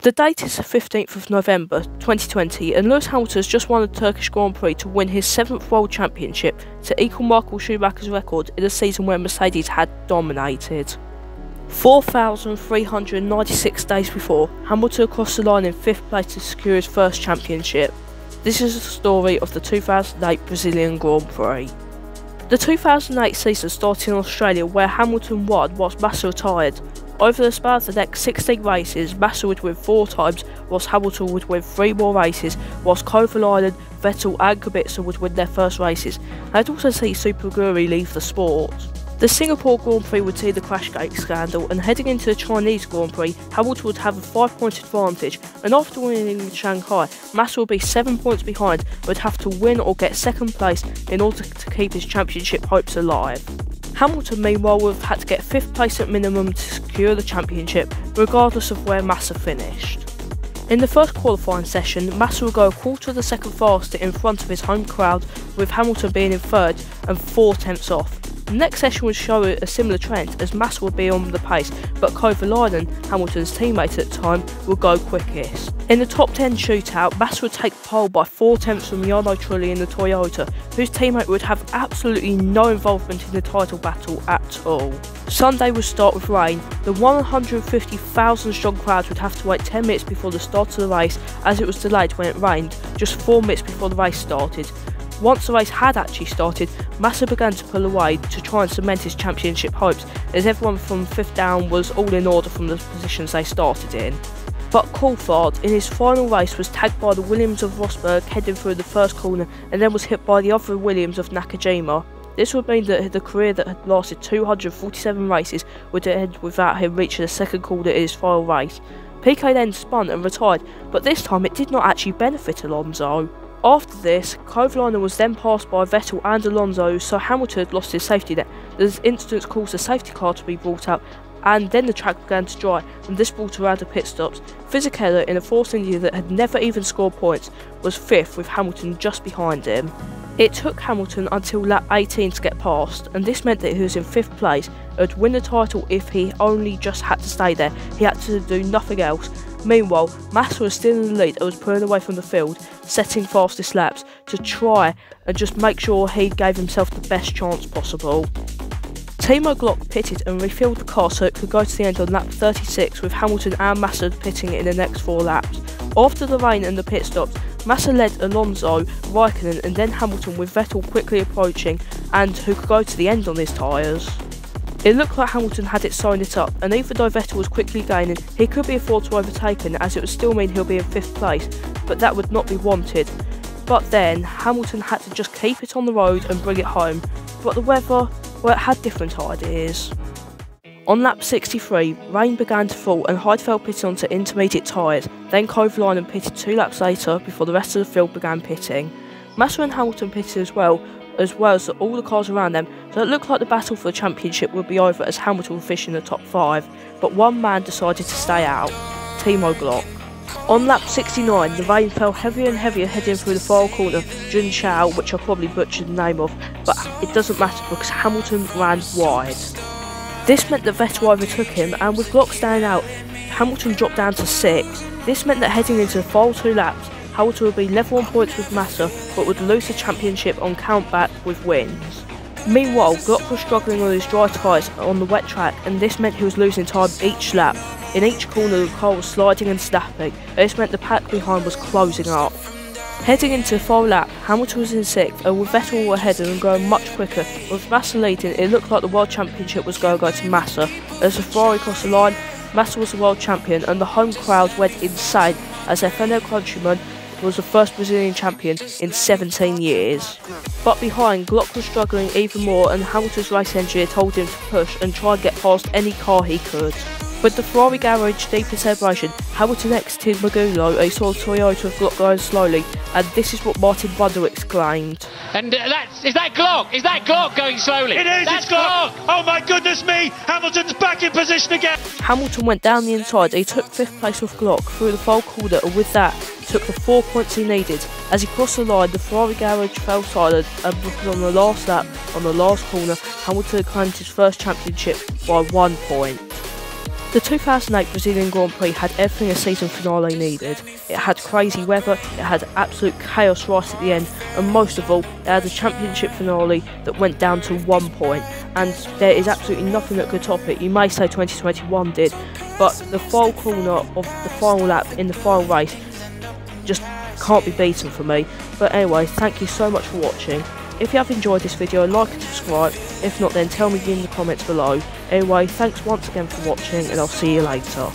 The date is the 15th of November 2020 and Lewis Hamilton has just won the Turkish Grand Prix to win his 7th World Championship to equal Michael Schumacher's record in a season where Mercedes had dominated. 4,396 days before, Hamilton crossed the line in 5th place to secure his first championship. This is the story of the 2008 Brazilian Grand Prix. The 2008 season started in Australia where Hamilton won whilst Massa retired. Over the span of the next 16 races, Massa would win 4 times, whilst Hamilton would win 3 more races, whilst Kovalainen, Vettel and Kubica would win their first races. I'd also see Super Aguri leave the sport. The Singapore Grand Prix would see the Crashgate scandal, and heading into the Chinese Grand Prix, Hamilton would have a 5-point advantage, and after winning Shanghai, Massa would be 7 points behind and would have to win or get 2nd place in order to keep his championship hopes alive. Hamilton meanwhile would have had to get 5th place at minimum to secure the championship, regardless of where Massa finished. In the first qualifying session, Massa would go a quarter of a second faster in front of his home crowd, with Hamilton being in 3rd and 4 tenths off. The next session would show a similar trend as Massa would be on the pace, but Kovalainen, Hamilton's teammate at the time, would go quickest. In the top 10 shootout, Massa would take pole by 4 tenths from Jarno Trulli in the Toyota, whose teammate would have absolutely no involvement in the title battle at all. Sunday would start with rain. The 150,000 strong crowd would have to wait 10 minutes before the start of the race, as it was delayed when it rained, just 4 minutes before the race started. Once the race had actually started, Massa began to pull away to try and cement his championship hopes, as everyone from 5th down was all in order from the positions they started in. But Coulthard, in his final race, was tagged by the Williams of Rosberg heading through the first corner and then was hit by the other Williams of Nakajima. This would mean that the career that had lasted 247 races would end without him reaching the 2nd corner in his final race. Piquet then spun and retired, but this time it did not actually benefit Alonso. After this, Kovalainen was then passed by Vettel and Alonso, so Hamilton had lost his safety net. This incident caused a safety car to be brought out, and then the track began to dry, and this brought around the pit stops. Fisichella, in a Force India that had never even scored points, was 5th with Hamilton just behind him. It took Hamilton until lap 18 to get past, and this meant that he was in 5th place and would win the title if he only just had to stay there. He had to do nothing else. Meanwhile, Massa was still in the lead and was pulling away from the field, setting fastest laps to try and just make sure he gave himself the best chance possible. Timo Glock pitted and refilled the car so it could go to the end on lap 36, with Hamilton and Massa pitting in the next 4 laps. After the rain and the pit stops, Massa led Alonso, Raikkonen and then Hamilton, with Vettel quickly approaching and who could go to the end on his tyres. It looked like Hamilton had it sewn it up, and even though Vettel was quickly gaining, he could be afforded to overtake him, as it would still mean he'll be in 5th place, but that would not be wanted. But then, Hamilton had to just keep it on the road and bring it home, but the weather, well, it had different ideas. On lap 63, rain began to fall and Heidfeld pitted onto intermediate tyres, then Kovalainen pitted 2 laps later before the rest of the field began pitting. Massa and Hamilton pitted as well as all the cars around them, so it looked like the battle for the championship would be over as Hamilton would finish in the top 5, but one man decided to stay out, Timo Glock. On lap 69, the rain fell heavier and heavier heading through the final corner, Jun Chao, which I probably butchered the name of, but it doesn't matter because Hamilton ran wide. This meant that Vettel overtook him, and with Glock staying out, Hamilton dropped down to 6th. This meant that heading into the final 2 laps, Hamilton would be level on points with Massa, but would lose the championship on countback with wins. Meanwhile, Glock was struggling on his dry tyres on the wet track, and this meant he was losing time each lap. In each corner, the car was sliding and snapping, and this meant the pack behind was closing up. Heading into the final lap, Hamilton was in 6th, and with Vettel ahead and going much quicker. With Massa leading, it looked like the World Championship was going to go to Massa. As the Ferrari crossed the line, Massa was the world champion, and the home crowd went insane as their fellow countryman was the first Brazilian champion in 17 years. But behind, Glock was struggling even more, and Hamilton's race engineer told him to push and try and get past any car he could. With the Ferrari garage deep in celebration, Hamilton exited Magulo and he saw Toyota with Glock going slowly, and this is what Martin Bunder exclaimed. And is that Glock? Is that Glock going slowly? It is, it's Glock! Oh my goodness me! Hamilton's back in position again! Hamilton went down the inside, he took 5th place with Glock through the pole corner, and with that, took the 4 points he needed. As he crossed the line, the Ferrari garage fell silent, and on the last lap, on the last corner, Hamilton claimed his first championship by 1 point. The 2008 Brazilian Grand Prix had everything a season finale needed. It had crazy weather, it had absolute chaos right at the end, and most of all, it had a championship finale that went down to 1 point, and there is absolutely nothing that could top it. You may say 2021 did, but the final corner of the final lap in the final race just can't be beaten for me. But anyway, thank you so much for watching. If you have enjoyed this video, like and subscribe. If not, then tell me in the comments below. Anyway, thanks once again for watching, and I'll see you later.